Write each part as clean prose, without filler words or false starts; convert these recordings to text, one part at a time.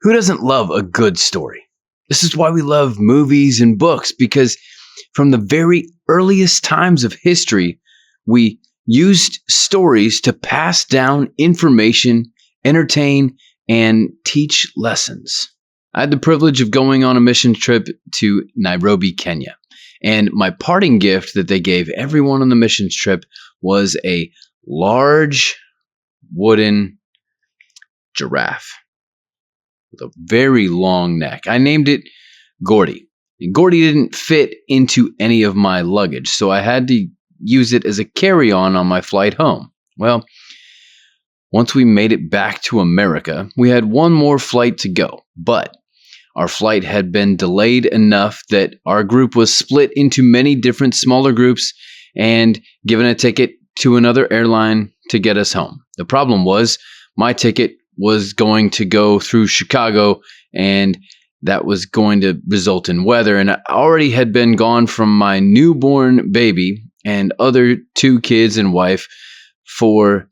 Who doesn't love a good story? This is why we love movies and books, because from the very earliest times of history, we used stories to pass down information, entertain, and teach lessons. I had the privilege of going on a mission trip to Nairobi, Kenya. And my parting gift that they gave everyone on the mission trip was a large wooden giraffe with a very long neck. I named it Gordy. Gordy didn't fit into any of my luggage, so I had to use it as a carry-on my flight home. Well, once we made it back to America, we had one more flight to go, but our flight had been delayed enough that our group was split into many different smaller groups and given a ticket to another airline to get us home. The problem was my ticket was going to go through Chicago, and that was going to result in weather. And I already had been gone from my newborn baby and other two kids and wife for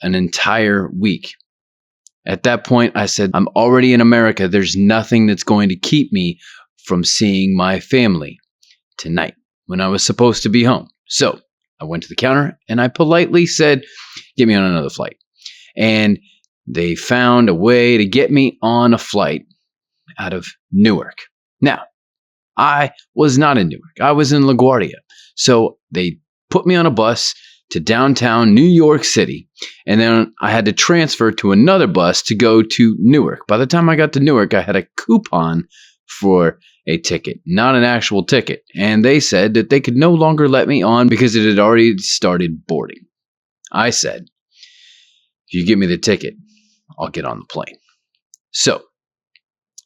an entire week. At that point, I said, I'm already in America. There's nothing that's going to keep me from seeing my family tonight when I was supposed to be home. So I went to the counter and I politely said, get me on another flight. And they found a way to get me on a flight out of Newark. Now, I was not in Newark. I was in LaGuardia. So they put me on a bus to downtown New York City, and then I had to transfer to another bus to go to Newark. By the time I got to Newark, I had a coupon for a ticket, not an actual ticket. And they said that they could no longer let me on because it had already started boarding. I said, if you give me the ticket, I'll get on the plane. So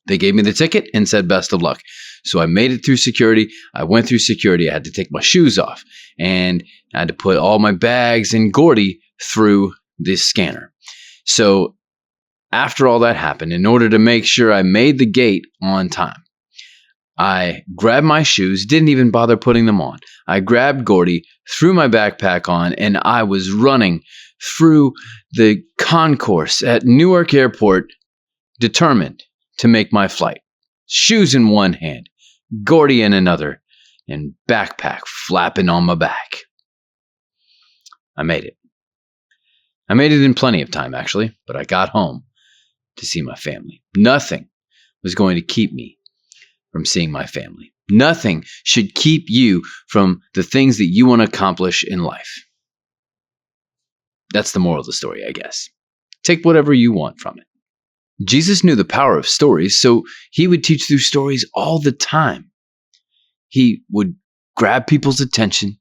they gave me the ticket and said, best of luck. So I made it through security. I went through security. I had to take my shoes off and I had to put all my bags and Gordy through this scanner. So after all that happened, in order to make sure I made the gate on time, I grabbed my shoes, didn't even bother putting them on. I grabbed Gordy, threw my backpack on, and I was running through the concourse at Newark Airport, determined to make my flight. Shoes in one hand, Gordy in another, and backpack flapping on my back. I made it. I made it in plenty of time, actually, but I got home to see my family. Nothing was going to keep me from seeing my family. Nothing should keep you from the things that you want to accomplish in life. That's the moral of the story, I guess. Take whatever you want from it. Jesus knew the power of stories, so he would teach through stories all the time. He would grab people's attention,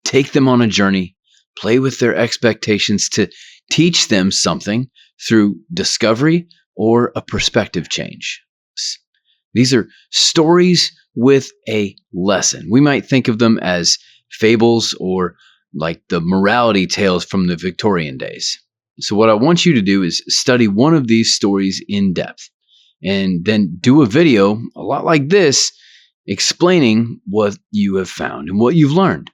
take them on a journey, play with their expectations to teach them something through discovery or a perspective change. These are stories with a lesson. We might think of them as fables or like the morality tales from the Victorian days. So what I want you to do is study one of these stories in depth and then do a video a lot like this explaining what you have found and what you've learned.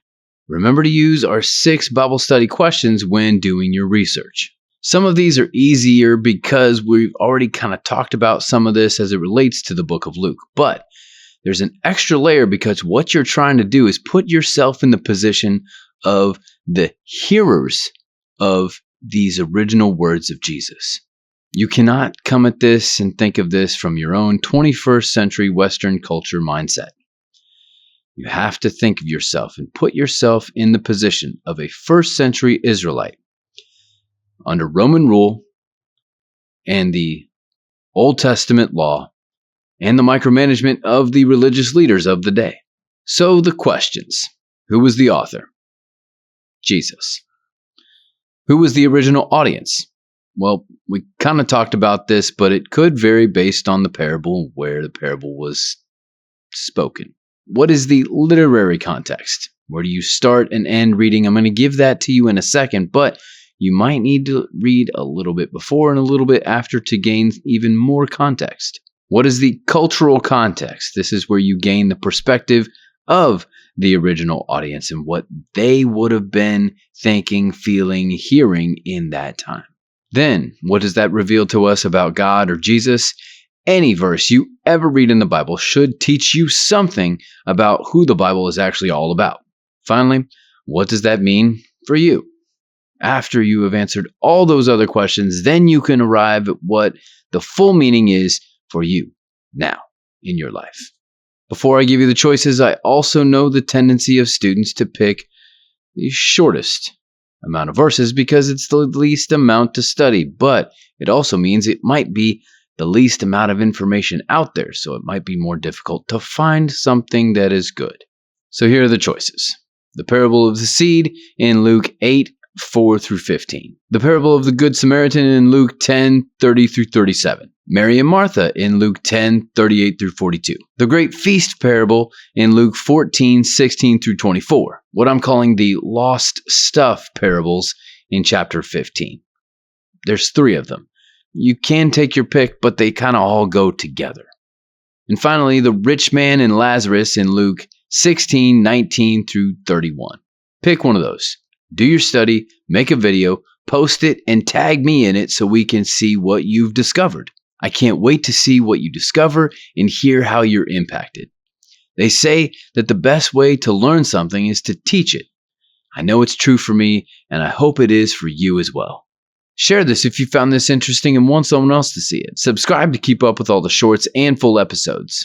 Remember to use our 6 Bible study questions when doing your research. Some of these are easier because we've already kind of talked about some of this as it relates to the book of Luke, but there's an extra layer because what you're trying to do is put yourself in the position of the hearers of these original words of Jesus. You cannot come at this and think of this from your own 21st century Western culture mindset. You have to think of yourself and put yourself in the position of a first century Israelite under Roman rule and the Old Testament law and the micromanagement of the religious leaders of the day. So the questions. Who was the author? Jesus. Who was the original audience? Well, we kind of talked about this, but it could vary based on the parable, where the parable was spoken. What is the literary context? Where do you start and end reading? I'm going to give that to you in a second, but you might need to read a little bit before and a little bit after to gain even more context. What is the cultural context? This is where you gain the perspective of the original audience and what they would have been thinking, feeling, hearing in that time. Then, what does that reveal to us about God or Jesus? Any verse you ever read in the Bible should teach you something about who the Bible is actually all about. Finally, what does that mean for you? After you have answered all those other questions, then you can arrive at what the full meaning is for you now in your life. Before I give you the choices, I also know the tendency of students to pick the shortest amount of verses because it's the least amount to study, but it also means it might be the least amount of information out there, so it might be more difficult to find something that is good. So here are the choices. The parable of the seed in Luke 8:4-15. The parable of the Good Samaritan in Luke 10:30-37. Mary and Martha in Luke 10:38-42. The Great Feast parable in Luke 14:16-24. What I'm calling the lost stuff parables in chapter 15. There's 3 of them. You can take your pick, but they kind of all go together. And finally, the rich man and Lazarus in Luke 16:19-31. Pick one of those. Do your study, make a video, post it, and tag me in it so we can see what you've discovered. I can't wait to see what you discover and hear how you're impacted. They say that the best way to learn something is to teach it. I know it's true for me, and I hope it is for you as well. Share this if you found this interesting and want someone else to see it. Subscribe to keep up with all the shorts and full episodes.